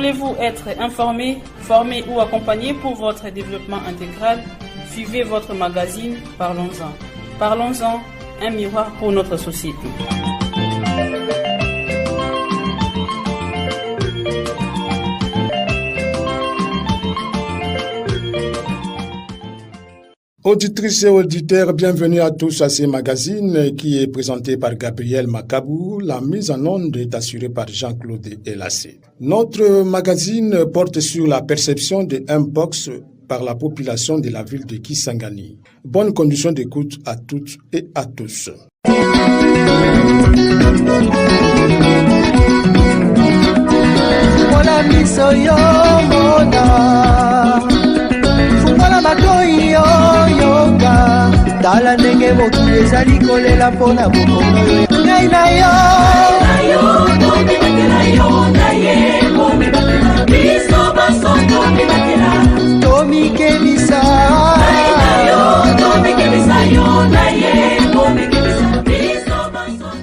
Voulez-vous être informé, formé ou accompagné pour votre développement intégral? Suivez votre magazine Parlons-en. Parlons-en, un miroir pour notre société. Auditrices et auditeurs, bienvenue à tous à ce magazine qui est présenté par Gabriel Makabou. La mise en onde est assurée par Jean-Claude Elassé. Notre magazine porte sur la perception de Mpox par la population de la ville de Kisangani. Bonne condition d'écoute à toutes et à tous. Tala ndenge mokili ezali kolela mpona bokono ngai na yo tomibakela yo na ye komibakela biso basoto mibakela tomikebisa tomikebisa yo na ye komikebisa biso basoto.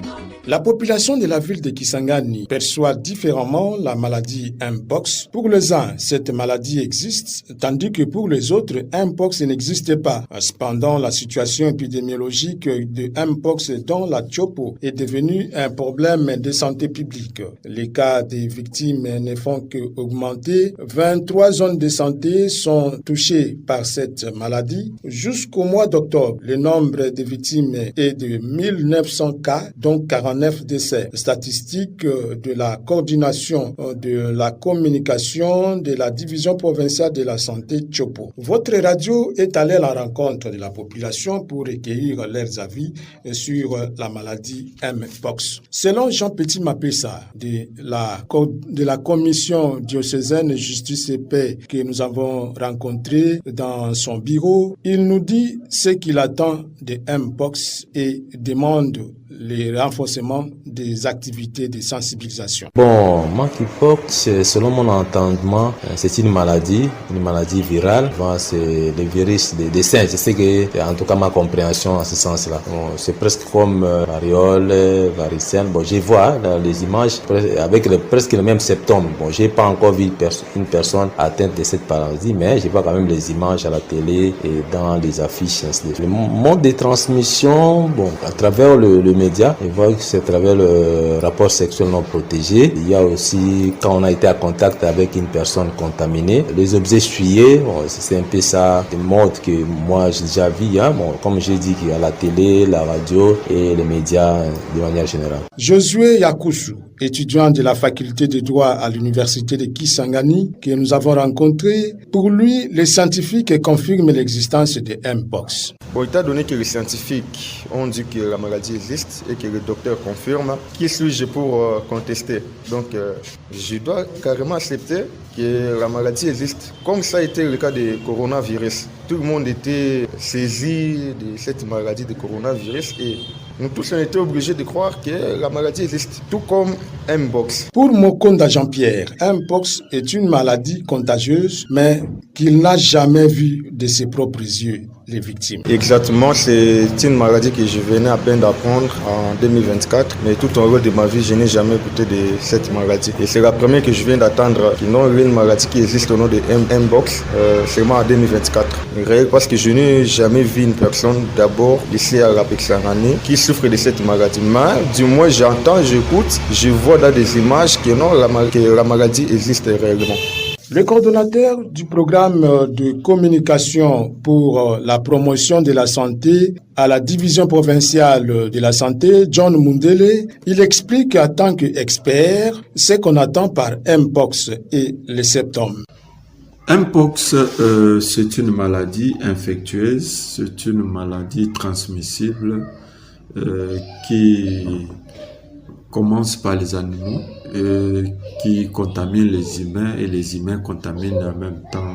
La population de la ville de Kisangani perçoit différemment la maladie Mpox. Pour les uns, cette maladie existe, tandis que pour les autres, Mpox n'existe pas. Cependant, la situation épidémiologique de Mpox dans la Tchopo est devenue un problème de santé publique. Les cas des victimes ne font qu'augmenter. 23 zones de santé sont touchées par cette maladie. Jusqu'au mois d'octobre, le nombre de victimes est de 1900 cas, dont 49 décès. Statistiques de la coordination de la communication de la division provinciale de la santé Tchopo. Votre radio est allée à la rencontre de la population pour recueillir leurs avis sur la maladie Mpox. Selon Jean Petit Mapessa de la commission diocésaine justice et paix que nous avons rencontré dans son bureau, il nous dit ce qu'il attend de Mpox et demande le renforcement des activités de sensibilisation. Bon, monkeypox, selon mon entendement, c'est une maladie virale. Bon, c'est le virus des singes. Je sais que, en tout cas, ma compréhension en ce sens-là. Bon, c'est presque comme variole, varicelle. Bon, je vois dans les images avec presque les mêmes symptômes. Bon, j'ai pas encore vu une personne atteinte de cette maladie, mais je vois quand même les images à la télé et dans les affiches. Le mode de transmission, bon, à travers le média, je vois que c'est à travers le rapport sexuel non protégé. Il y a aussi quand on a été en contact avec une personne contaminée, les objets essuyés, bon, c'est un peu ça, le mode que moi j'ai déjà vu, hein. Bon, comme j'ai dit, qu'il y a la télé, la radio et les médias de manière générale. Josué Yakusu, étudiant de la faculté de droit à l'université de Kisangani, que nous avons rencontré, pour lui, les scientifiques confirment l'existence de Mpox. Bon, étant donné que les scientifiques ont dit que la maladie existe et que le docteur confirme, qui suis-je pour contester? Donc, je dois carrément accepter que la maladie existe. Comme ça a été le cas du coronavirus. Tout le monde était saisi de cette maladie de coronavirus et nous tous on était obligés de croire que la maladie existe, tout comme Mpox. Pour Mokonda Jean-Pierre, Mpox est une maladie contagieuse, mais qu'il n'a jamais vue de ses propres yeux les victimes. Exactement, c'est une maladie que je venais à peine d'apprendre en 2024, mais tout au long de ma vie, je n'ai jamais écouté de cette maladie. Et c'est la première que je viens d'attendre, qu'il n'y a une maladie qui existe au nom de Mpox, seulement en 2024. Parce que je n'ai jamais vu une personne, d'abord, ici à la Kisangani, qui souffre de cette maladie. Mais du moins, j'entends, j'écoute, je vois dans des images que non, que la maladie existe réellement. Le coordonnateur du programme de communication pour la promotion de la santé à la division provinciale de la santé, John Mundele, il explique en tant qu'expert ce qu'on attend par Mpox et les symptômes. Mpox, c'est une maladie infectieuse, c'est une maladie transmissible qui commence par les animaux, qui contaminent les humains et les humains contaminent en même temps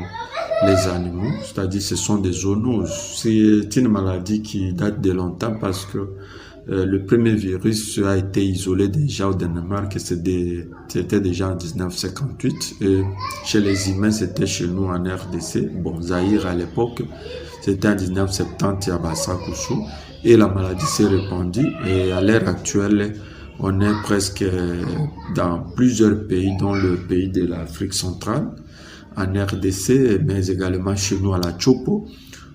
les animaux, c'est-à-dire ce sont des zoonoses. C'est une maladie qui date de longtemps parce que le premier virus a été isolé déjà au Danemark, c'était déjà en 1958, et chez les humains c'était chez nous en RDC, bon Zaïre à l'époque, c'était en 1970 à Bassakusu, et la maladie s'est répandue et à l'heure actuelle On est presque dans plusieurs pays, dont le pays de l'Afrique centrale, en RDC, mais également chez nous à la Chopo,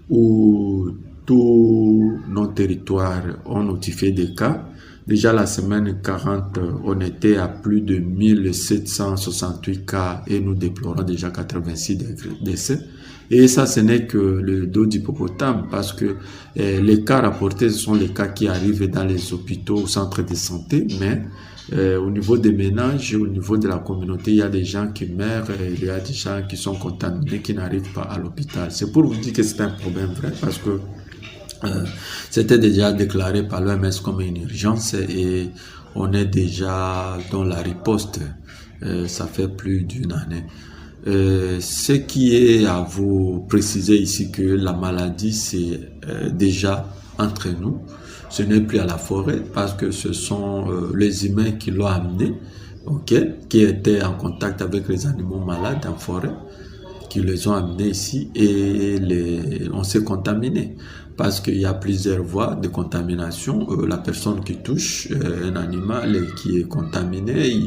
où tous nos territoires ont notifié des cas. Déjà la semaine 40, on était à plus de 1768 cas et nous déplorons déjà 86 décès. Et ça, ce n'est que le dos d'hippopotame, parce que les cas rapportés, ce sont les cas qui arrivent dans les hôpitaux, au centre de santé, mais au niveau des ménages, au niveau de la communauté, il y a des gens qui meurent, il y a des gens qui sont contaminés, qui n'arrivent pas à l'hôpital. C'est pour vous dire que c'est un problème vrai, parce que c'était déjà déclaré par l'OMS comme une urgence et on est déjà dans la riposte. Ça fait plus d'une année. Ce qui est à vous préciser ici que la maladie c'est déjà entre nous. Ce n'est plus à la forêt parce que ce sont les humains qui l'ont amené, qui étaient en contact avec les animaux malades en forêt, qui les ont amenés ici et on s'est contaminé. Parce qu'il y a plusieurs voies de contamination. La personne qui touche un animal qui est contaminé,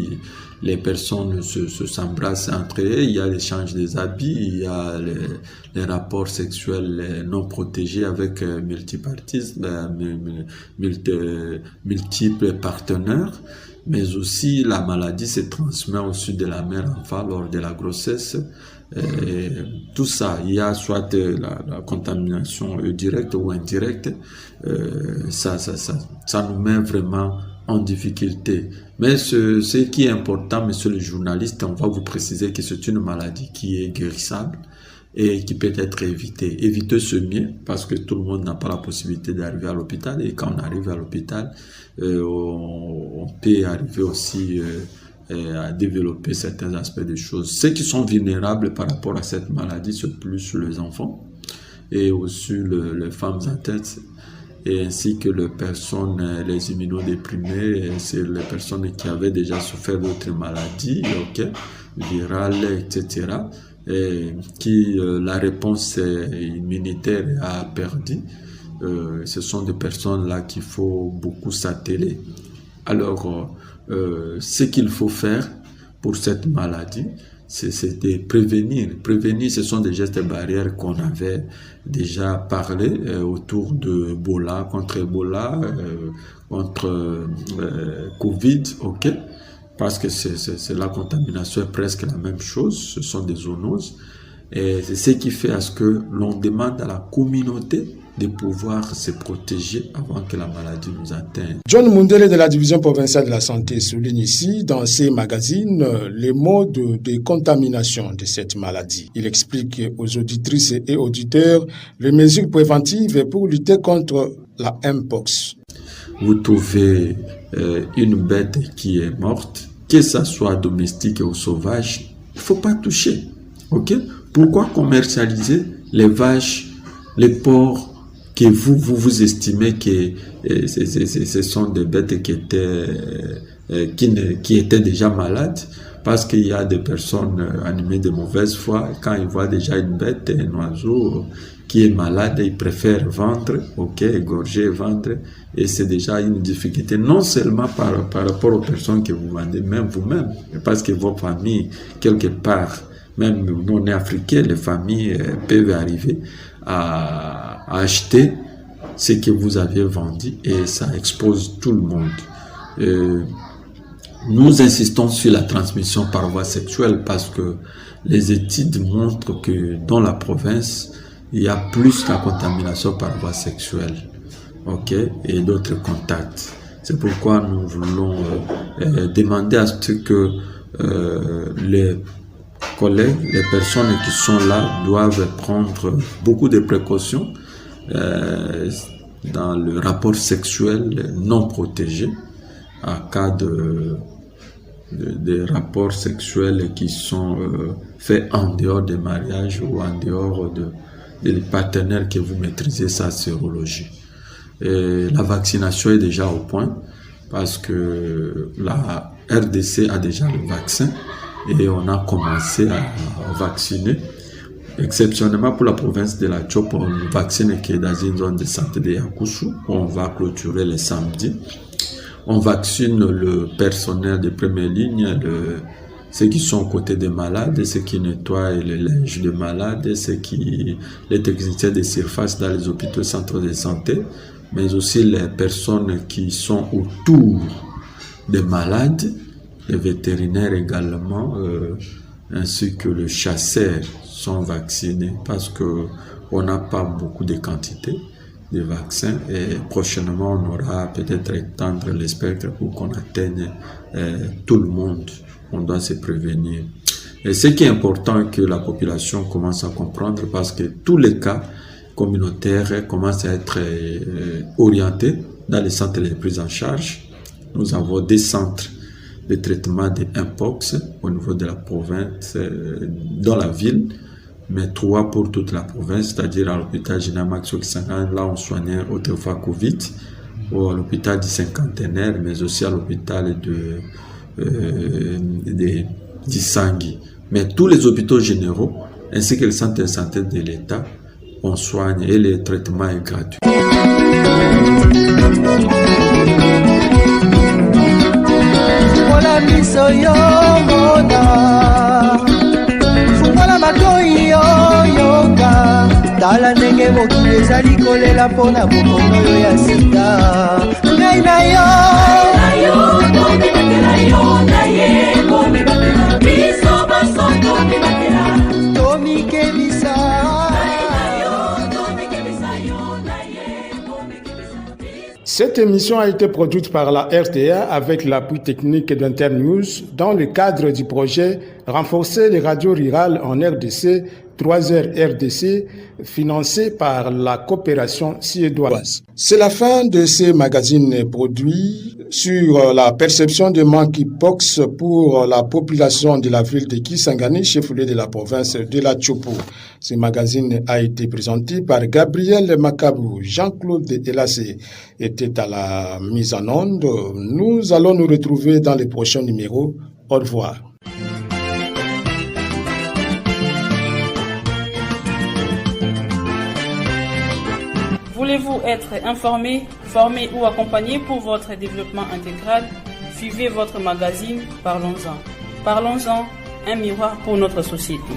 les personnes s'embrassent entre eux, il y a l'échange des habits, il y a les rapports sexuels non protégés avec multiples partenaires. Mais aussi la maladie se transmet au sud de la mère enfant lors de la grossesse. Et tout ça, il y a soit la contamination directe ou indirecte, ça nous met vraiment en difficulté. Mais ce qui est important, monsieur le journaliste, on va vous préciser que c'est une maladie qui est guérissable et qui peut être évitée. Éviter ce mieux, parce que tout le monde n'a pas la possibilité d'arriver à l'hôpital, et quand on arrive à l'hôpital, on peut arriver aussi à développer certains aspects des choses. Ceux qui sont vulnérables par rapport à cette maladie, c'est plus les enfants et aussi les femmes atteintes, et ainsi que les personnes, les immunodéprimés, c'est les personnes qui avaient déjà souffert d'autres maladies, virales, etc., et qui la réponse immunitaire a perdu. Ce sont des personnes-là qu'il faut beaucoup s'atteler. Alors, ce qu'il faut faire pour cette maladie, c'est de prévenir. Prévenir, ce sont des gestes barrières qu'on avait déjà parlé autour de Ebola, contre Ebola, contre Covid, parce que la contamination est presque la même chose, ce sont des zoonoses. Et c'est ce qui fait à ce que l'on demande à la communauté de pouvoir se protéger avant que la maladie nous atteigne. John Mundele de la Division provinciale de la santé souligne ici, dans ses magazines, les modes de contamination de cette maladie. Il explique aux auditrices et auditeurs les mesures préventives pour lutter contre la Mpox. Vous trouvez une bête qui est morte, que ça soit domestique ou sauvage, il ne faut pas toucher. Pourquoi commercialiser les vaches, les porcs que vous estimez que ce sont des bêtes qui étaient déjà malades? Parce qu'il y a des personnes animées de mauvaise foi, quand ils voient déjà une bête, un oiseau qui est malade, ils préfèrent vendre, égorger et vendre, et c'est déjà une difficulté, non seulement par rapport aux personnes que vous vendez, même vous-même, parce que vos familles, quelque part, même non africains, les familles peuvent arriver à acheter ce que vous aviez vendu et ça expose tout le monde. Nous insistons sur la transmission par voie sexuelle parce que les études montrent que dans la province, il y a plus la contamination par voie sexuelle, et d'autres contacts. C'est pourquoi nous voulons demander à ce que les collègues, les personnes qui sont là doivent prendre beaucoup de précautions dans le rapport sexuel non protégé en cas de rapports sexuels qui sont faits en dehors des mariages ou en dehors des partenaires que vous maîtrisez sa sérologie. Et la vaccination est déjà au point parce que la RDC a déjà le vaccin et on a commencé à vacciner. Exceptionnellement pour la province de la Chopo, on vaccine qui est dans une zone de santé de Yakusu. On va clôturer le samedi. On vaccine le personnel de première ligne, ceux qui sont aux côtés des malades, ceux qui nettoient les linges des malades, les techniciens de surface dans les hôpitaux, centres de santé, mais aussi les personnes qui sont autour des malades, les vétérinaires également, ainsi que les chasseurs sont vaccinés parce qu'on n'a pas beaucoup de quantité de vaccins et prochainement on aura peut-être étendre le spectre pour qu'on atteigne tout le monde. On doit se prévenir. Et ce qui est important que la population commence à comprendre parce que tous les cas communautaires commencent à être orientés dans les centres de prise en charge. Nous avons des centres de traitement de Mpox au niveau de la province, dans la ville, mais 3 pour toute la province, c'est-à-dire à l'hôpital général Maximo Kisangani, là on soignait autrefois Covid, ou à l'hôpital du Cinquantenaire, mais aussi à l'hôpital d'Isangui. Mais tous les hôpitaux généraux, ainsi que les centres de santé de l'État, on soigne et le traitement est gratuit. tala ndenge mokili ezali kolela mpona bokono yo ya sida ngai na yo tomibakela yo na ye komibakela biso basoto mibakela tomikebisa. Cette émission a été produite par la RTA avec l'appui technique d'Internews dans le cadre du projet Renforcer les radios rurales en RDC, 3R RDC, financé par la coopération suédoise. C'est la fin de ces magazines produits sur la perception de monkeypox pour la population de la ville de Kisangani, chef-lieu de la province de la Tchopo. Ce magazine a été présenté par Gabriel Makabou. Jean-Claude Elassé était à la mise en onde. Nous allons nous retrouver dans les prochains numéros. Au revoir. Voulez-vous être informé, formé ou accompagné pour votre développement intégral? Suivez votre magazine Parlons-en. Parlons-en, un miroir pour notre société.